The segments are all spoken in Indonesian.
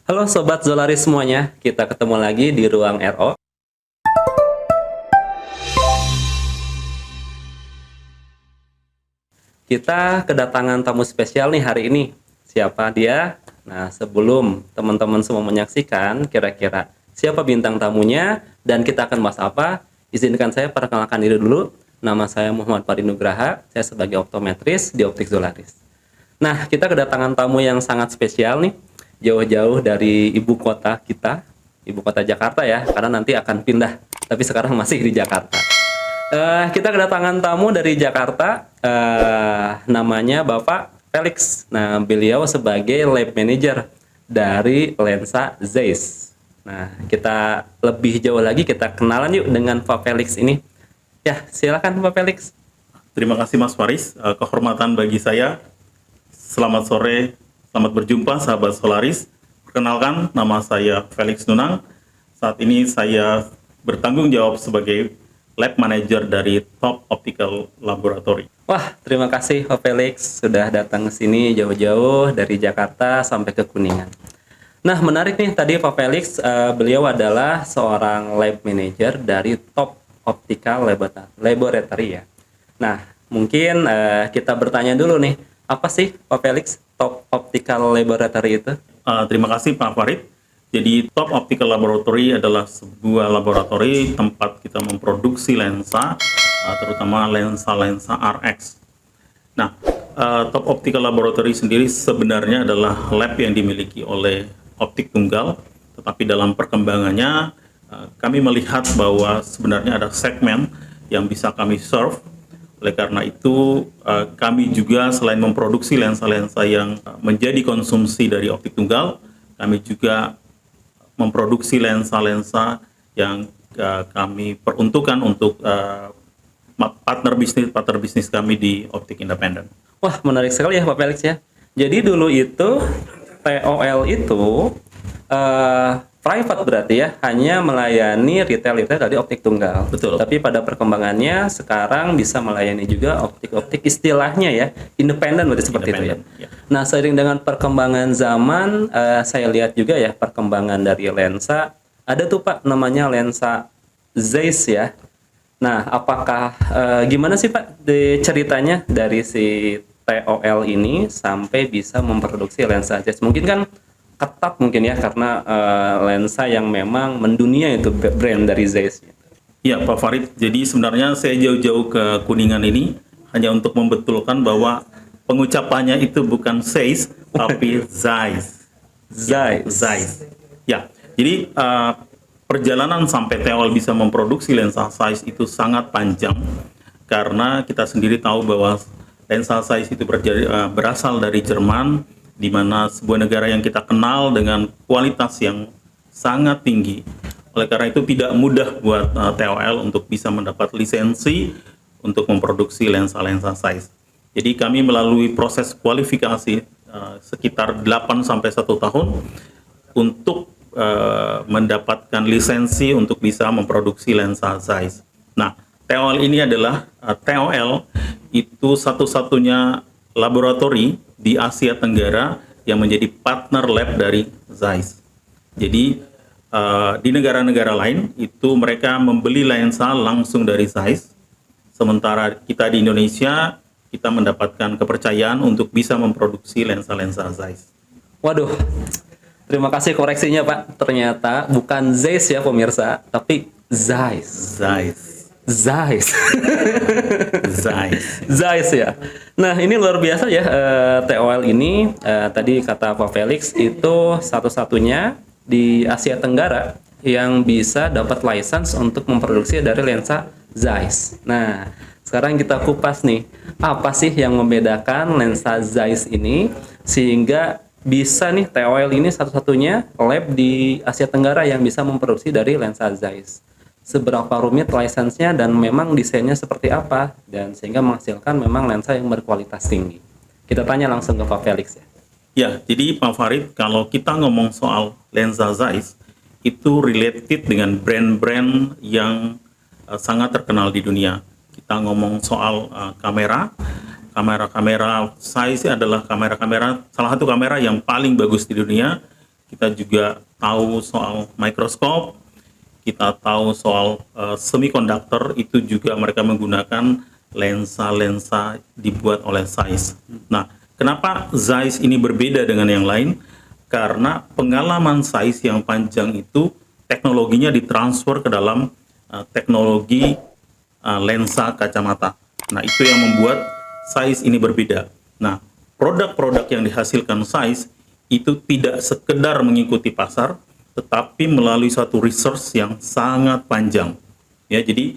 Halo Sobat Zolaris semuanya, kita ketemu lagi di Ruang RO. Kita kedatangan tamu spesial nih hari ini. Siapa dia? Nah, sebelum teman-teman semua menyaksikan kira-kira siapa bintang tamunya dan kita akan bahas apa, izinkan saya perkenalkan diri dulu. Nama saya Muhammad Fahri Nugraha, saya sebagai optometris di Optik Zolaris. Nah, kita kedatangan tamu yang sangat spesial nih, jauh-jauh dari ibu kota kita, ibu kota Jakarta ya, karena nanti akan pindah, tapi sekarang masih di Jakarta. Kita kedatangan tamu dari Jakarta, namanya Bapak Felix. Nah, beliau sebagai lab manager dari lensa Zeiss. Nah, kita lebih jauh lagi, kita kenalan yuk dengan Pak Felix ini. Ya, silakan Pak Felix. Terima kasih Mas Faris, kehormatan bagi saya. Selamat sore, selamat berjumpa sahabat Solaris. Perkenalkan, nama saya Felix Nunang. Saat ini saya bertanggung jawab sebagai lab manager dari Top Optical Laboratory. Wah, terima kasih Pak Felix sudah datang ke sini jauh-jauh dari Jakarta sampai ke Kuningan. Nah, menarik nih tadi Pak Felix, beliau adalah seorang lab manager dari Top Optical Laboratory ya. Nah, mungkin kita bertanya dulu nih, apa sih Pak Felix Top Optical Laboratory itu? Terima kasih Pak Farid. Jadi Top Optical Laboratory adalah sebuah laboratori tempat kita memproduksi lensa, terutama lensa-lensa RX. Nah, Top Optical Laboratory sendiri sebenarnya adalah lab yang dimiliki oleh Optik Tunggal, tetapi dalam perkembangannya kami melihat bahwa sebenarnya ada segmen yang bisa kami serve. Oleh karena itu, kami juga selain memproduksi lensa-lensa yang menjadi konsumsi dari Optik Tunggal, kami juga memproduksi lensa-lensa yang kami peruntukkan untuk partner bisnis kami di Optik Independen. Wah, menarik sekali ya Pak Felix ya. Jadi dulu itu TOL itu private berarti ya, hanya melayani retail dari Optik Tunggal. Betul. Tapi pada perkembangannya sekarang bisa melayani juga optik-optik istilahnya ya, independen berarti seperti itu ya. Ya. Nah, seiring dengan perkembangan zaman, saya lihat juga ya perkembangan dari lensa. Ada tuh Pak namanya lensa Zeiss ya. Nah, apakah gimana sih Pak ceritanya dari si TOL ini sampai bisa memproduksi lensa Zeiss? Mungkin kan ketat mungkin ya karena lensa yang memang mendunia itu brand dari Zeiss. Ya Pak Farid, jadi sebenarnya saya jauh-jauh ke Kuningan ini hanya untuk membetulkan bahwa pengucapannya itu bukan Zeiss tapi Zeiss. Zeiss. Ya, jadi perjalanan sampai TOL bisa memproduksi lensa Zeiss itu sangat panjang karena kita sendiri tahu bahwa lensa Zeiss itu berasal dari Jerman, di mana sebuah negara yang kita kenal dengan kualitas yang sangat tinggi. Oleh karena itu tidak mudah buat TOL untuk bisa mendapat lisensi untuk memproduksi lensa-lensa Zeiss. Jadi kami melalui proses kualifikasi sekitar 8 sampai 1 tahun untuk mendapatkan lisensi untuk bisa memproduksi lensa Zeiss. Nah, TOL ini adalah TOL itu satu-satunya laboratori di Asia Tenggara yang menjadi partner lab dari Zeiss. Jadi di negara-negara lain itu mereka membeli lensa langsung dari Zeiss, sementara kita di Indonesia kita mendapatkan kepercayaan untuk bisa memproduksi lensa-lensa Zeiss. Waduh, terima kasih koreksinya Pak. Ternyata bukan Zeiss ya pemirsa, tapi Zeiss. Zeiss. Zeiss ya. Nah, ini luar biasa ya, TOL ini tadi kata Pak Felix itu satu-satunya di Asia Tenggara yang bisa dapat license untuk memproduksi dari lensa Zeiss. Nah, sekarang kita kupas nih, apa sih yang membedakan lensa Zeiss ini sehingga bisa nih TOL ini satu-satunya lab di Asia Tenggara yang bisa memproduksi dari lensa Zeiss. Seberapa rumit lisensinya dan memang desainnya seperti apa dan sehingga menghasilkan memang lensa yang berkualitas tinggi. Kita tanya langsung ke Pak Felix ya. Ya, jadi Pak Farid, kalau kita ngomong soal lensa Zeiss itu related dengan brand-brand yang sangat terkenal di dunia. Kita ngomong soal kamera Zeiss adalah kamera salah satu kamera yang paling bagus di dunia kita juga tahu soal mikroskop, kita tahu soal semiconductor, itu juga mereka menggunakan lensa-lensa dibuat oleh Zeiss. Nah, kenapa Zeiss ini berbeda dengan yang lain? Karena pengalaman Zeiss yang panjang itu teknologinya ditransfer ke dalam teknologi lensa kacamata. Nah, itu yang membuat Zeiss ini berbeda. Nah, produk-produk yang dihasilkan Zeiss itu tidak sekedar mengikuti pasar, tetapi melalui satu research yang sangat panjang. Ya, jadi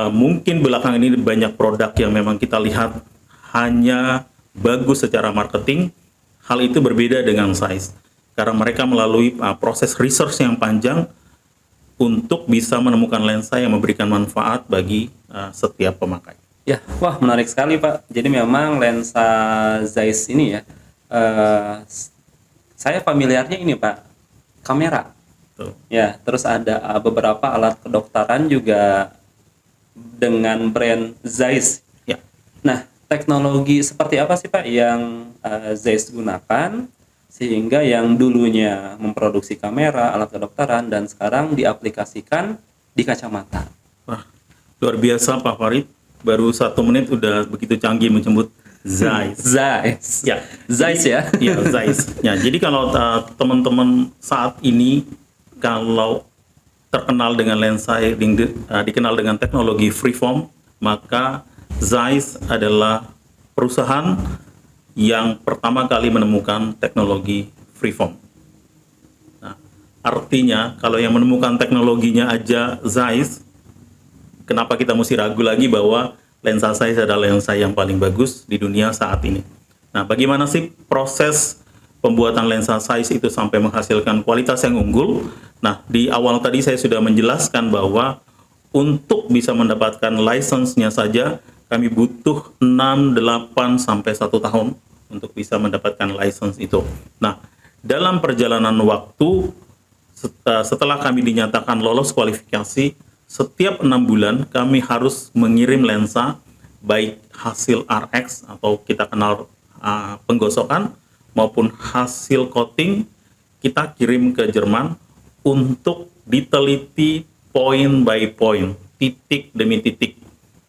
mungkin belakangan ini banyak produk yang memang kita lihat hanya bagus secara marketing. Hal itu berbeda dengan Zeiss, karena mereka melalui proses research yang panjang untuk bisa menemukan lensa yang memberikan manfaat bagi setiap pemakai. Ya, wah menarik sekali Pak. Jadi memang lensa Zeiss ini ya, saya familiarnya ini Pak, kamera. Tuh. Ya, terus ada beberapa alat kedokteran juga dengan brand Zeiss. Ya, Nah, teknologi seperti apa sih Pak yang Zeiss gunakan sehingga yang dulunya memproduksi kamera, alat kedokteran dan sekarang diaplikasikan di kacamata? wah, luar biasa Pak Farid. Baru 1 menit udah begitu canggih menyebut Zeiss. Zeiss. Ya, Zeiss ya. ya Zeiss. Ya, jadi kalau teman-teman saat ini kalau terkenal dengan lensa yang dikenal dengan teknologi freeform, maka Zeiss adalah perusahaan yang pertama kali menemukan teknologi freeform. Nah, artinya kalau yang menemukan teknologinya aja Zeiss, kenapa kita mesti ragu lagi bahwa lensa Zeiss adalah lensa yang paling bagus di dunia saat ini. Nah, bagaimana sih proses pembuatan lensa Zeiss itu sampai menghasilkan kualitas yang unggul? Nah, di awal tadi saya sudah menjelaskan bahwa untuk bisa mendapatkan license-nya saja, kami butuh 6, 8, sampai 1 tahun untuk bisa mendapatkan license itu. Nah, dalam perjalanan waktu, setelah kami dinyatakan lolos kualifikasi, setiap 6 bulan kami harus mengirim lensa, baik hasil RX atau kita kenal penggosokan, maupun hasil coating, kita kirim ke Jerman untuk diteliti point by point, titik demi titik.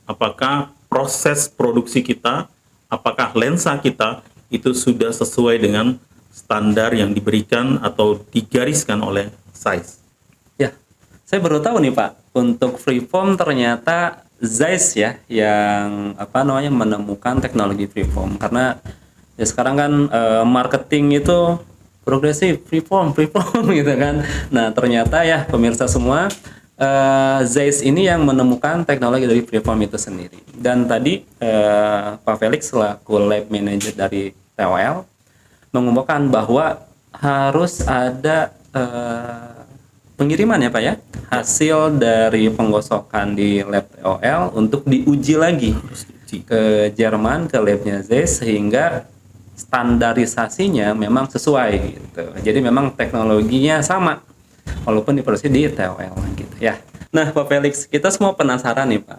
Apakah proses produksi kita, apakah lensa kita itu sudah sesuai dengan standar yang diberikan atau digariskan oleh Zeiss. Ya, saya baru tahu nih Pak, untuk freeform ternyata Zeiss ya yang menemukan teknologi freeform, karena ya sekarang kan marketing itu progresif, freeform gitu kan. Nah, ternyata ya pemirsa semua, Zeiss ini yang menemukan teknologi dari freeform itu sendiri. Dan tadi Pak Felix selaku lab manager dari TOL mengumumkan bahwa harus ada pengiriman ya Pak ya, hasil dari penggosokan di lab TOL untuk diuji lagi ke Jerman, ke labnya Zeiss, sehingga standarisasinya memang sesuai gitu. Jadi memang teknologinya sama walaupun diproduksi di TOL gitu ya. Nah Pak Felix, kita semua penasaran nih Pak,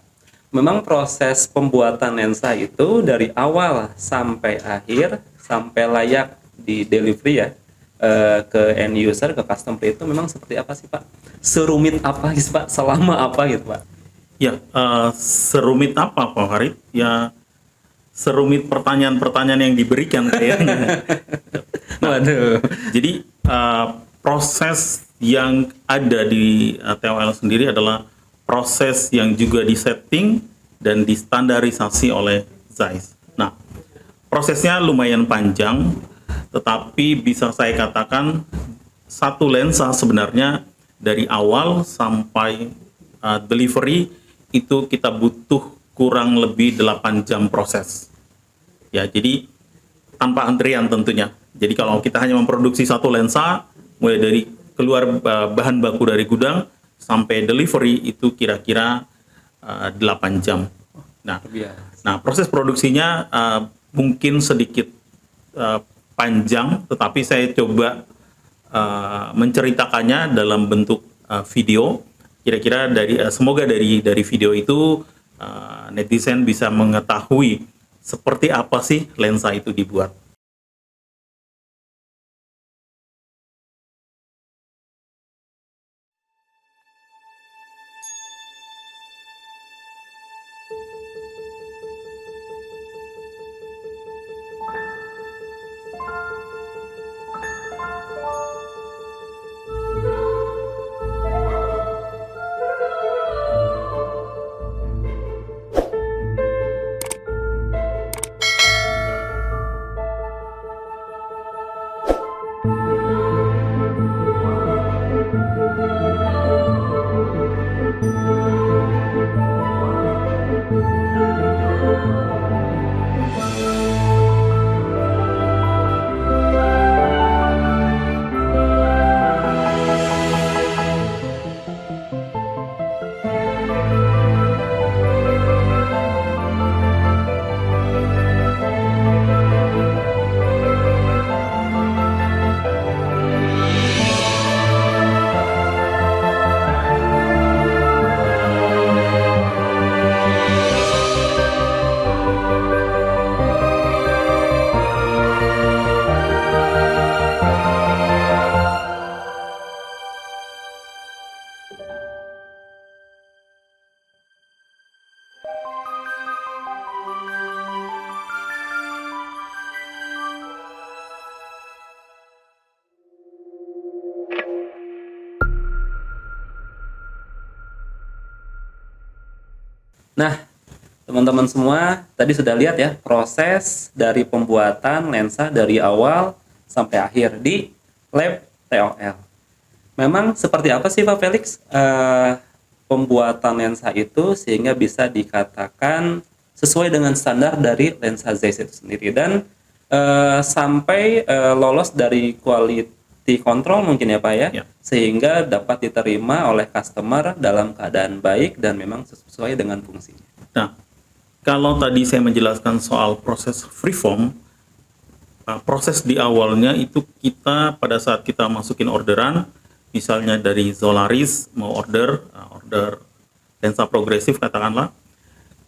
memang proses pembuatan lensa itu dari awal sampai akhir, sampai layak di delivery ya, ke end user, ke customer, itu memang seperti apa sih Pak? Serumit apa gitu Pak? Selama apa gitu Pak? Ya, serumit apa Pak Farid? Ya, serumit pertanyaan-pertanyaan yang diberikan kayaknya. Waduh. Jadi proses yang ada di TOL sendiri adalah proses yang juga disetting dan distandarisasi oleh Zeiss. Nah, prosesnya lumayan panjang, tetapi bisa saya katakan satu lensa sebenarnya dari awal sampai delivery itu kita butuh kurang lebih 8 jam proses. Ya, jadi tanpa antrian tentunya. Jadi kalau kita hanya memproduksi satu lensa, mulai dari keluar bahan baku dari gudang sampai delivery itu kira-kira 8 jam. Nah, proses produksinya mungkin sedikit panjang, tetapi saya coba menceritakannya dalam bentuk video. Kira-kira semoga dari video itu netizen bisa mengetahui seperti apa sih lensa itu dibuat. Nah, teman-teman semua tadi sudah lihat ya proses dari pembuatan lensa dari awal sampai akhir di lab TOL. Memang seperti apa sih Pak Felix pembuatan lensa itu sehingga bisa dikatakan sesuai dengan standar dari lensa Zeiss itu sendiri dan sampai lolos dari quality control mungkin ya Pak ya, Ya. sehingga dapat diterima oleh customer dalam keadaan baik dan memang sesuai dengan fungsinya. Nah, kalau tadi saya menjelaskan soal proses freeform, proses di awalnya itu kita pada saat kita masukin orderan, misalnya dari Solaris mau order lensa progresif katakanlah,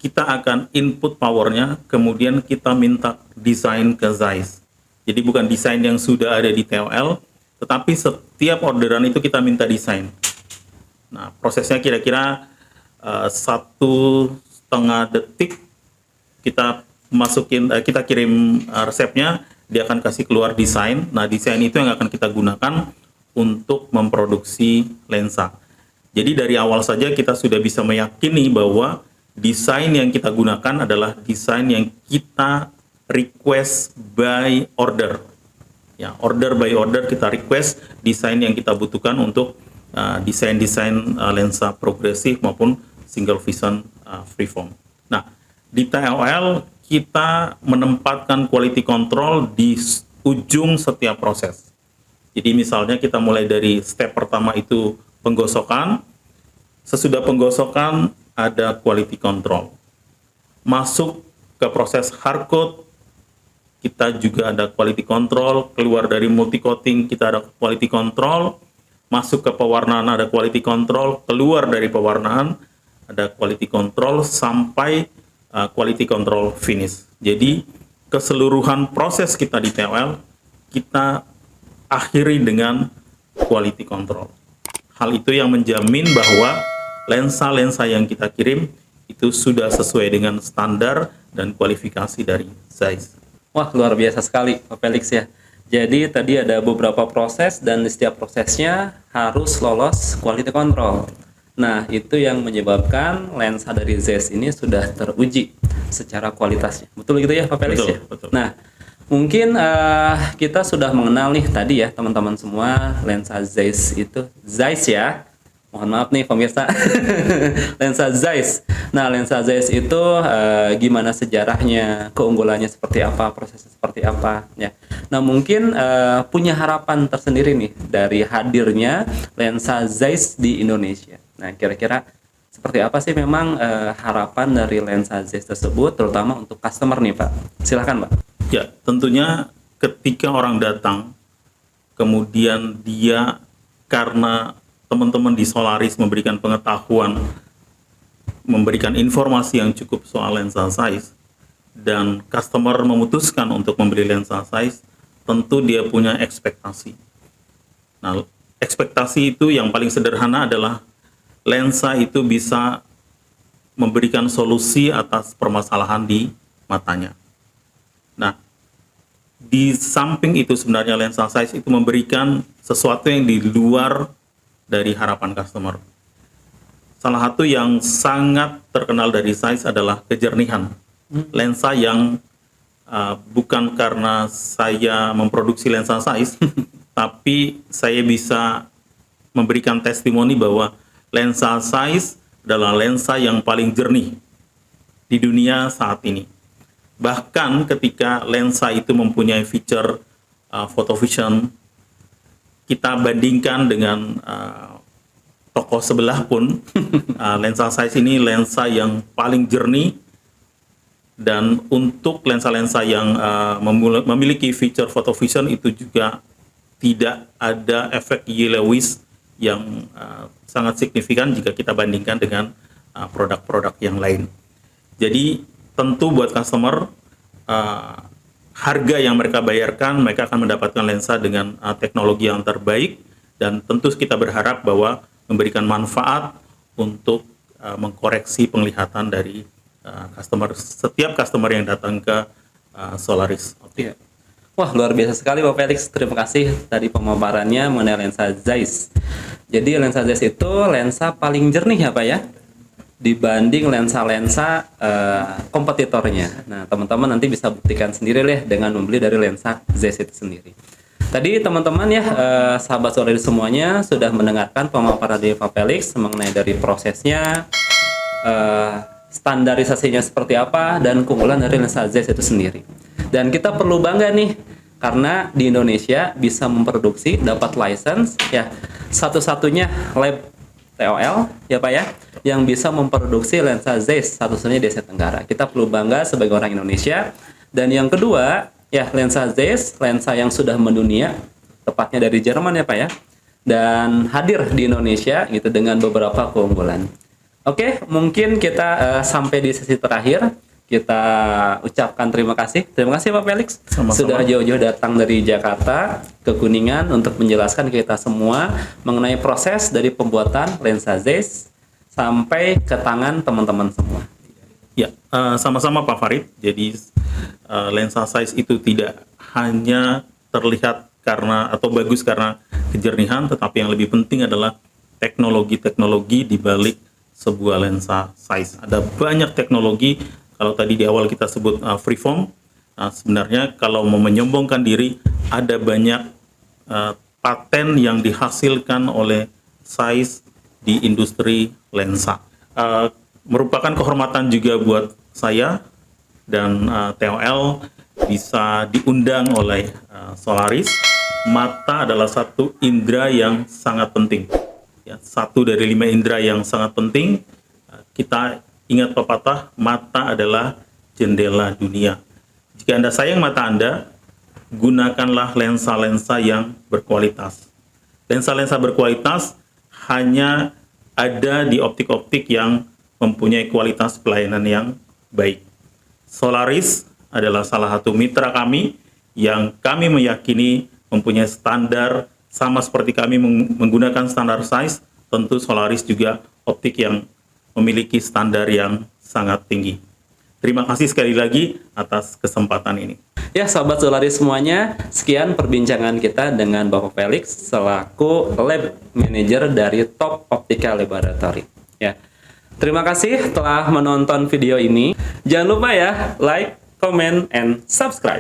kita akan input powernya, kemudian kita minta desain ke Zeiss. Jadi bukan desain yang sudah ada di TOL, tetapi setiap orderan itu kita minta desain. Nah, prosesnya kira-kira 1,5 detik kita kita kirim resepnya, dia akan kasih keluar desain. Nah, desain itu yang akan kita gunakan untuk memproduksi lensa. Jadi dari awal saja kita sudah bisa meyakini bahwa desain yang kita gunakan adalah desain yang kita request by order. Ya, order by order kita request desain yang kita butuhkan untuk desain-desain lensa progresif maupun single vision freeform. Nah, di TOL kita menempatkan quality control di ujung setiap proses. Jadi misalnya kita mulai dari step pertama itu penggosokan, sesudah penggosokan ada quality control. Masuk ke proses hardcoat, kita juga ada quality control, keluar dari multi coating kita ada quality control, masuk ke pewarnaan ada quality control, keluar dari pewarnaan ada quality control sampai quality control finish. Jadi keseluruhan proses kita di TOL kita akhiri dengan quality control. Hal itu yang menjamin bahwa lensa-lensa yang kita kirim itu sudah sesuai dengan standar dan kualifikasi dari Zeiss. Wah, luar biasa sekali Pak Felix ya. Jadi tadi ada beberapa proses dan di setiap prosesnya harus lolos quality control. Nah, itu yang menyebabkan lensa dari Zeiss ini sudah teruji secara kualitasnya. Betul gitu ya Pak Felix Betul, ya? betul. Nah, mungkin kita sudah mengenal nih tadi ya teman-teman semua lensa Zeiss itu. Zeiss ya. Mohon maaf nih pemirsa. Lensa Zeiss. Nah, lensa Zeiss itu gimana sejarahnya, keunggulannya seperti apa, prosesnya seperti apa ya. Nah, mungkin punya harapan tersendiri nih dari hadirnya lensa Zeiss di Indonesia. Nah, kira-kira seperti apa sih memang harapan dari lensa Zeiss tersebut terutama untuk customer nih, Pak? Silakan, Pak. Ya, tentunya ketika orang datang kemudian dia karena teman-teman di Solaris memberikan pengetahuan, memberikan informasi yang cukup soal lensa Zeiss, dan customer memutuskan untuk membeli lensa Zeiss, tentu dia punya ekspektasi. Nah, ekspektasi itu yang paling sederhana adalah lensa itu bisa memberikan solusi atas permasalahan di matanya. Nah, di samping itu sebenarnya lensa Zeiss itu memberikan sesuatu yang di luar dari harapan customer. Salah satu yang sangat terkenal dari Zeiss adalah kejernihan. Lensa yang bukan karena saya memproduksi lensa Zeiss, tapi saya bisa memberikan testimoni bahwa lensa Zeiss adalah lensa yang paling jernih di dunia saat ini. Bahkan ketika lensa itu mempunyai fitur photo vision, kita bandingkan dengan toko sebelah pun, lensa Zeiss ini lensa yang paling jernih, dan untuk lensa-lensa yang memiliki fitur photo vision itu juga tidak ada efek yellowis yang sangat signifikan jika kita bandingkan dengan produk-produk yang lain. Jadi tentu buat customer, harga yang mereka bayarkan, mereka akan mendapatkan lensa dengan teknologi yang terbaik, dan tentu kita berharap bahwa memberikan manfaat untuk mengkoreksi penglihatan dari setiap customer yang datang ke Solaris. Iya. Wah, luar biasa sekali Pak Felix. Terima kasih tadi pemaparannya mengenai lensa Zeiss. Jadi lensa Zeiss itu lensa paling jernih ya Pak ya? dibanding lensa-lensa kompetitornya. Nah, teman-teman nanti bisa buktikan sendiri deh dengan membeli dari lensa Zeiss itu sendiri. Tadi teman-teman ya, sahabat Solaris semuanya sudah mendengarkan pemaparan dari Pak Felix mengenai dari prosesnya, standarisasinya seperti apa, dan keunggulan dari lensa Zeiss itu sendiri. Dan kita perlu bangga nih, karena di Indonesia bisa memproduksi, dapat license, ya satu-satunya lab TOL ya Pak ya, yang bisa memproduksi lensa Zeiss satu-satunya di Asia Tenggara. Kita perlu bangga sebagai orang Indonesia. Dan yang kedua, ya lensa Zeiss, lensa yang sudah mendunia, tepatnya dari Jerman ya Pak ya, dan hadir di Indonesia gitu dengan beberapa keunggulan. Oke, mungkin kita sampai di sesi terakhir. Kita ucapkan terima kasih. Terima kasih Pak Felix. Sama-sama. Sudah jauh-jauh datang dari Jakarta ke Kuningan untuk menjelaskan ke kita semua mengenai proses dari pembuatan lensa Zeiss sampai ke tangan teman-teman semua. Ya, sama-sama Pak Farid. Jadi lensa Zeiss itu tidak hanya terlihat karena atau bagus karena kejernihan, tetapi yang lebih penting adalah teknologi-teknologi di balik sebuah lensa Zeiss. Ada banyak teknologi. Kalau tadi di awal kita sebut freeform, sebenarnya kalau mau menyombongkan diri, ada banyak paten yang dihasilkan oleh Zeiss di industri lensa. Merupakan kehormatan juga buat saya dan TOL bisa diundang oleh Solaris. Mata adalah satu indera yang sangat penting. Ya, 1 dari 5 indera yang sangat penting. Kita ingat pepatah, mata adalah jendela dunia. Jika Anda sayang mata Anda, gunakanlah lensa-lensa yang berkualitas. Lensa-lensa berkualitas hanya ada di optik-optik yang mempunyai kualitas pelayanan yang baik. Solaris adalah salah satu mitra kami yang kami meyakini mempunyai standar sama seperti kami menggunakan standar Zeiss. Tentu Solaris juga optik yang memiliki standar yang sangat tinggi. Terima kasih sekali lagi atas kesempatan ini. Ya, sahabat Solaris semuanya, sekian perbincangan kita dengan Bapak Felix selaku Lab Manager dari Top Optical Laboratory. Ya, terima kasih telah menonton video ini. Jangan lupa ya, like, comment, and subscribe.